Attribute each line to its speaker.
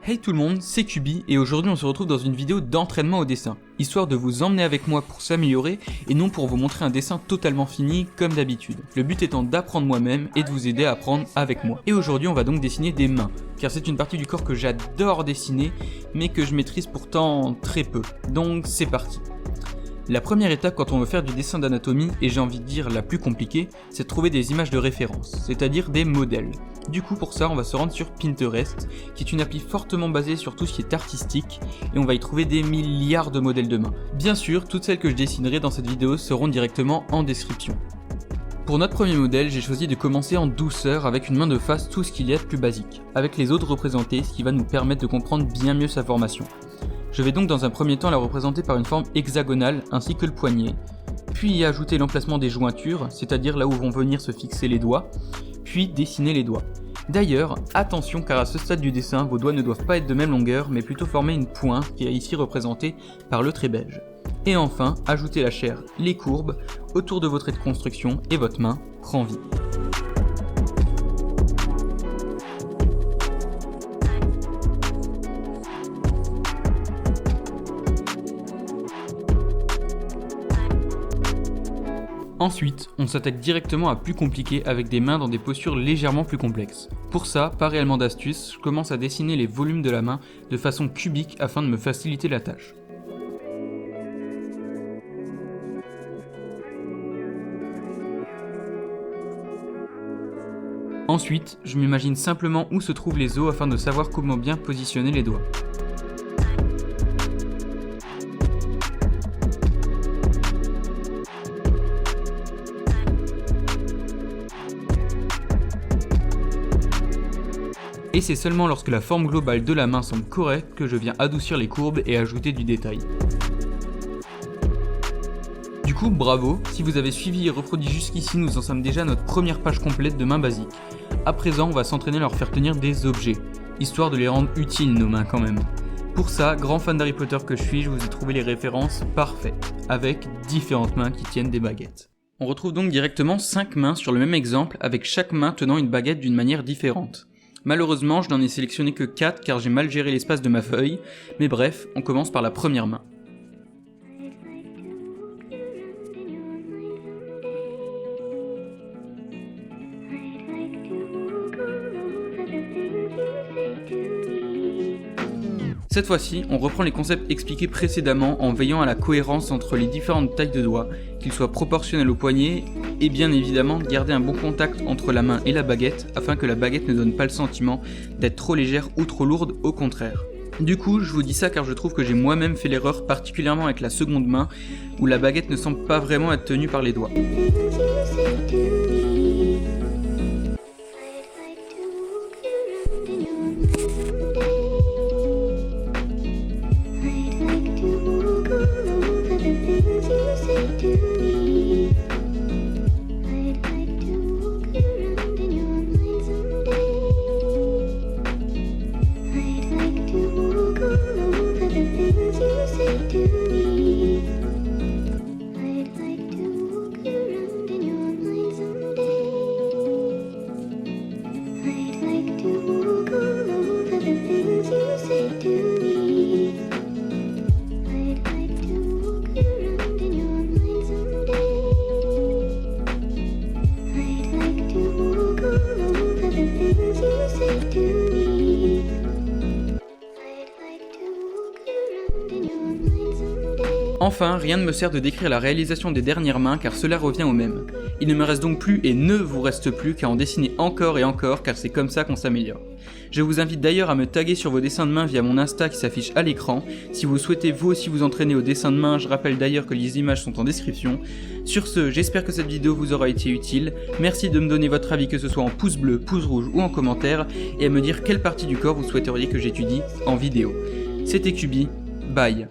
Speaker 1: Hey tout le monde, c'est Kubi et aujourd'hui on se retrouve dans une vidéo d'entraînement au dessin, histoire de vous emmener avec moi pour s'améliorer et non pour vous montrer un dessin totalement fini comme d'habitude. Le but étant d'apprendre moi-même et de vous aider à apprendre avec moi. Et aujourd'hui on va donc dessiner des mains, car c'est une partie du corps que j'adore dessiner, mais que je maîtrise pourtant très peu. Donc c'est parti. La première étape quand on veut faire du dessin d'anatomie, et j'ai envie de dire la plus compliquée, c'est de trouver des images de référence, c'est-à-dire des modèles. Du coup pour ça on va se rendre sur Pinterest, qui est une appli fortement basée sur tout ce qui est artistique, et on va y trouver des milliards de modèles de mains. Bien sûr, toutes celles que je dessinerai dans cette vidéo seront directement en description. Pour notre premier modèle, j'ai choisi de commencer en douceur avec une main de face tout ce qu'il y a de plus basique, avec les autres représentés, ce qui va nous permettre de comprendre bien mieux sa formation. Je vais donc dans un premier temps la représenter par une forme hexagonale ainsi que le poignet, puis y ajouter l'emplacement des jointures, c'est-à-dire là où vont venir se fixer les doigts, puis dessiner les doigts. D'ailleurs, attention car à ce stade du dessin, vos doigts ne doivent pas être de même longueur mais plutôt former une pointe qui est ici représentée par le trait beige. Et enfin, ajoutez la chair, les courbes, autour de votre trait de construction et votre main prend vie. Ensuite, on s'attaque directement à plus compliqué avec des mains dans des postures légèrement plus complexes. Pour ça, pas réellement d'astuce, je commence à dessiner les volumes de la main de façon cubique afin de me faciliter la tâche. Ensuite, je m'imagine simplement où se trouvent les os afin de savoir comment bien positionner les doigts. Et c'est seulement lorsque la forme globale de la main semble correcte que je viens adoucir les courbes et ajouter du détail. Du coup, bravo, si vous avez suivi et reproduit jusqu'ici, nous en sommes déjà à notre première page complète de mains basiques. À présent, on va s'entraîner à leur faire tenir des objets, histoire de les rendre utiles nos mains quand même. Pour ça, grand fan d'Harry Potter que je suis, je vous ai trouvé les références parfaites, avec différentes mains qui tiennent des baguettes. On retrouve donc directement 5 mains sur le même exemple, avec chaque main tenant une baguette d'une manière différente. Malheureusement, je n'en ai sélectionné que 4 car j'ai mal géré l'espace de ma feuille, mais bref, on commence par la première main. Cette fois-ci, on reprend les concepts expliqués précédemment en veillant à la cohérence entre les différentes tailles de doigts, qu'ils soient proportionnels au poignet, et bien évidemment garder un bon contact entre la main et la baguette afin que la baguette ne donne pas le sentiment d'être trop légère ou trop lourde, au contraire. Du coup, je vous dis ça car je trouve que j'ai moi-même fait l'erreur, particulièrement avec la seconde main, où la baguette ne semble pas vraiment être tenue par les doigts. Enfin, rien ne me sert de décrire la réalisation des dernières mains car cela revient au même. Il ne me reste donc plus et ne vous reste plus qu'à en dessiner encore et encore car c'est comme ça qu'on s'améliore. Je vous invite d'ailleurs à me taguer sur vos dessins de main via mon Insta qui s'affiche à l'écran. Si vous souhaitez vous aussi vous entraîner au dessin de main, je rappelle d'ailleurs que les images sont en description. Sur ce, j'espère que cette vidéo vous aura été utile. Merci de me donner votre avis que ce soit en pouce bleu, pouce rouge ou en commentaire et à me dire quelle partie du corps vous souhaiteriez que j'étudie en vidéo. C'était Kubi, bye.